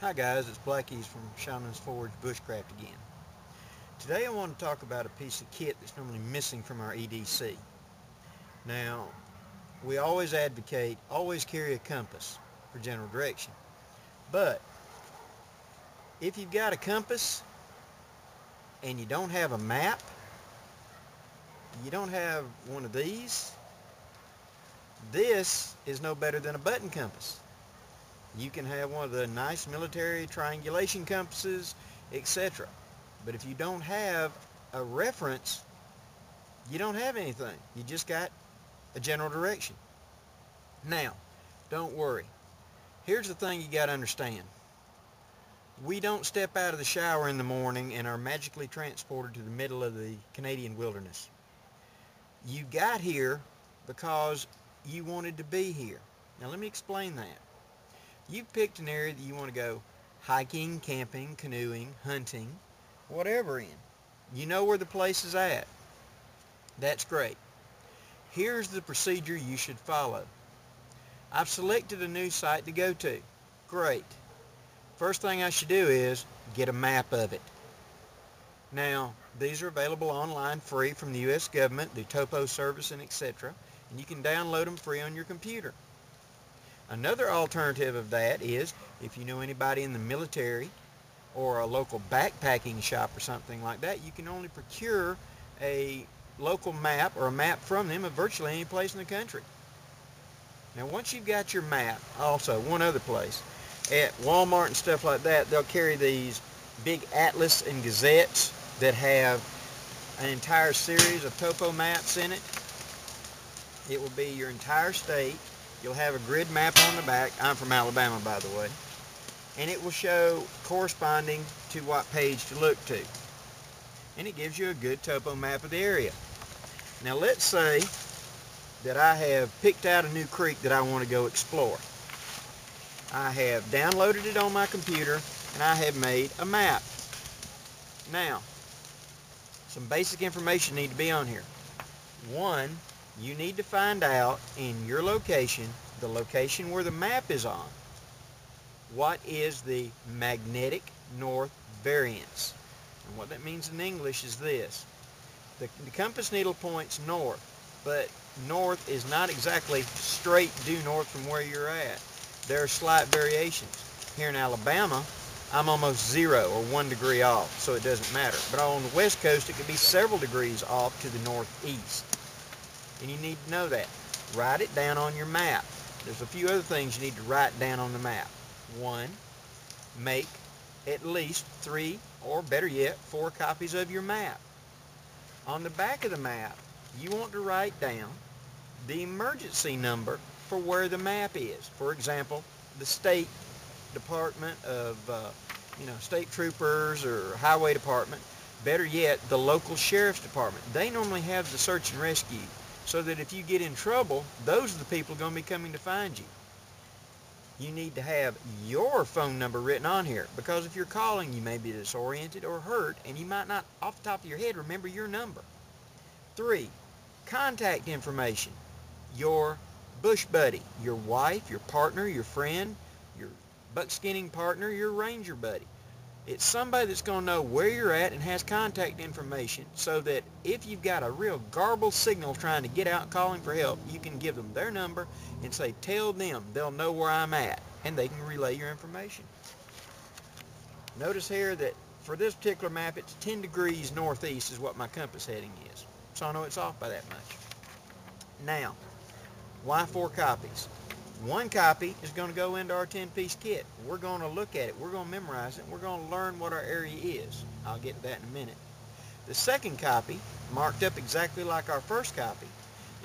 Hi guys, it's Blackie's from Shaman's Forge Bushcraft again. Today I want to talk about a piece of kit that's normally missing from our EDC. Now, we always advocate, always carry a compass for general direction. But if you've got a compass and you don't have a map, you don't have one of these, this is no better than a button compass. You can have one of the nice military triangulation compasses, etc. But if you don't have a reference, you don't have anything. You just got a general direction. Now, don't worry. Here's the thing you got to understand. We don't step out of the shower in the morning and are magically transported to the middle of the Canadian wilderness. You got here because you wanted to be here. Now let me explain that. You've picked an area that you want to go hiking, camping, canoeing, hunting, whatever in. You know where the place is at. That's great. Here's the procedure you should follow. I've selected a new site to go to. Great. First thing I should do is get a map of it. Now, these are available online free from the U.S. government, the Topo service, and etc. And you can download them free on your computer. Another alternative of that is if you know anybody in the military or a local backpacking shop or something like that, you can only procure a local map or a map from them of virtually any place in the country. Now once you've got your map, also one other place, at Walmart and stuff like that, they'll carry these big atlas and gazettes that have an entire series of topo maps in it. It will be your entire state. You'll have a grid map on the back. I'm from Alabama, by the way. And it will show corresponding to what page to look to. And it gives you a good topo map of the area. Now let's say that I have picked out a new creek that I want to go explore. I have downloaded it on my computer and I have made a map. Now, some basic information need to be on here. One, you need to find out in your location, the location where the map is on, what is the magnetic north variance. And what that means in English is this. The compass needle points north, but north is not exactly straight due north from where you're at. There are slight variations. Here in Alabama, I'm almost 0 or 1 degree off, so it doesn't matter. But on the west coast, it could be several degrees off to the northeast. And you need to know that. Write it down on your map. There's a few other things you need to write down on the map. One, make at least 3 or better yet 4 copies of your map. On the back of the map, you want to write down the emergency number for where the map is. For example, the state department of state troopers or highway department. Better yet, the local sheriff's department. They normally have the search and rescue, so that if you get in trouble, those are the people going to be coming to find you. You need to have your phone number written on here, because if you're calling, you may be disoriented or hurt, and you might not, off the top of your head, remember your number. 3, contact information. Your bush buddy, your wife, your partner, your friend, your buckskinning partner, your ranger buddy. It's somebody that's going to know where you're at and has contact information, so that if you've got a real garbled signal trying to get out calling for help, you can give them their number and say, tell them. They'll know where I'm at, and they can relay your information. Notice here that for this particular map, it's 10 degrees northeast is what my compass heading is. So I know it's off by that much. Now, why 4 copies? 1 copy is going to go into our 10-piece kit. We're going to look at it. We're going to memorize it. We're going to learn what our area is. I'll get to that in a minute. The second copy, marked up exactly like our first copy,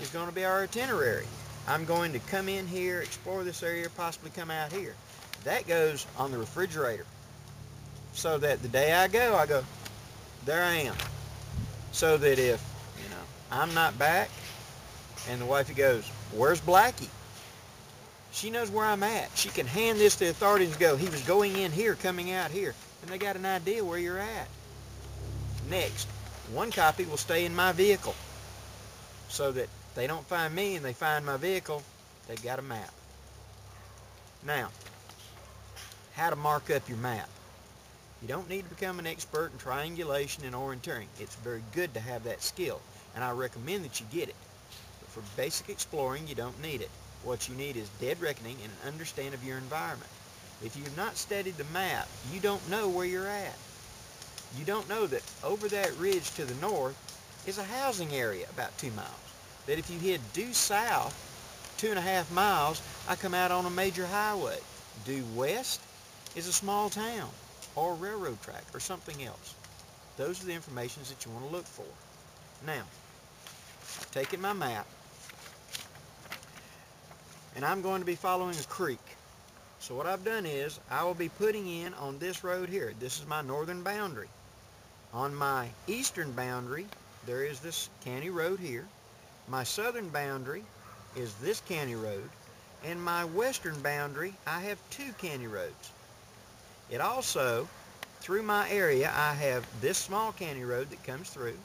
is going to be our itinerary. I'm going to come in here, explore this area, possibly come out here. That goes on the refrigerator, so that the day I go, there I am. So that if, I'm not back, and the wifey goes, where's Blackie? She knows where I'm at. She can hand this to the authorities and go, he was going in here, coming out here. And they got an idea where you're at. Next, 1 copy will stay in my vehicle, so that they don't find me and they find my vehicle, they've got a map. Now, how to mark up your map. You don't need to become an expert in triangulation and orienteering. It's very good to have that skill, and I recommend that you get it. But for basic exploring, you don't need it. What you need is dead reckoning and an understanding of your environment. If you've not studied the map, you don't know where you're at. You don't know that over that ridge to the north is a housing area about 2 miles. That if you head due south 2.5 miles, I come out on a major highway. Due west is a small town or a railroad track or something else. Those are the informations that you want to look for. Now, I've taken my map and I'm going to be following a creek. So what I've done is I will be putting in on this road here. This is my northern boundary. On my eastern boundary, there is this county road here. My southern boundary is this county road. And my western boundary, I have 2 county roads. It also, through my area, I have this small county road that comes through,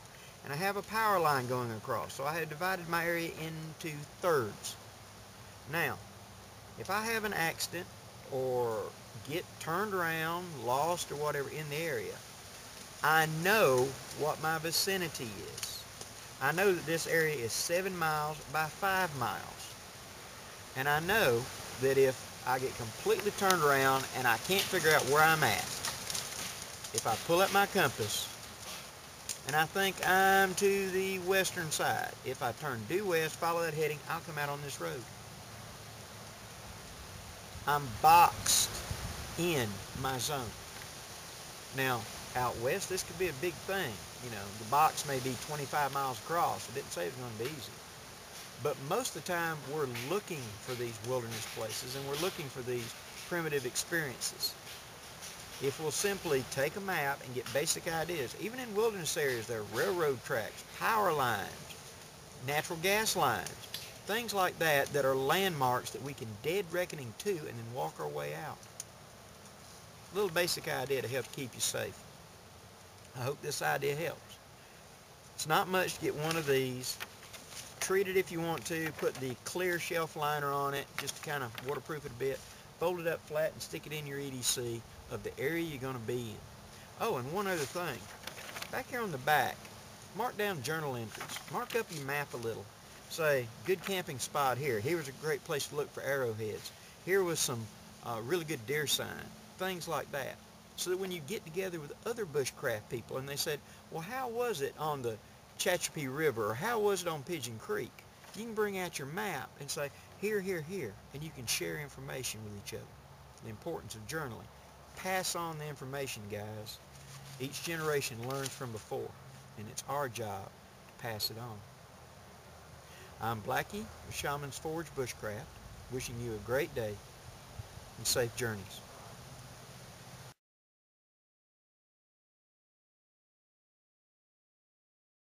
and I have a power line going across. So I have divided my area into thirds. Now, if I have an accident or get turned around, lost, or whatever in the area, I know what my vicinity is. I know that this area is 7 miles by 5 miles. And I know that if I get completely turned around and I can't figure out where I'm at, if I pull up my compass and I think I'm to the western side, if I turn due west, follow that heading, I'll come out on this road. I'm boxed in my zone. Now, out west, this could be a big thing. You know, the box may be 25 miles across. I didn't say it was going to be easy. But most of the time, we're looking for these wilderness places, and we're looking for these primitive experiences. If we'll simply take a map and get basic ideas, even in wilderness areas, there are railroad tracks, power lines, natural gas lines, things like that that are landmarks that we can dead reckoning to and then walk our way out. A little basic idea to help keep you safe. I hope this idea helps. It's not much to get one of these. Treat it if you want to. Put the clear shelf liner on it just to kind of waterproof it a bit. Fold it up flat and stick it in your EDC of the area you're going to be in. Oh, and one other thing. Back here on the back, mark down journal entries. Mark up your map a little. Say, good camping spot here. Here was a great place to look for arrowheads. Here was some really good deer sign. Things like that. So that when you get together with other bushcraft people and they said, well, how was it on the Tehachapi River, or how was it on Pigeon Creek? You can bring out your map and say, here, here, here, and you can share information with each other. The importance of journaling. Pass on the information, guys. Each generation learns from before, and it's our job to pass it on. I'm Blackie with Shaman's Forge Bushcraft, wishing you a great day and safe journeys.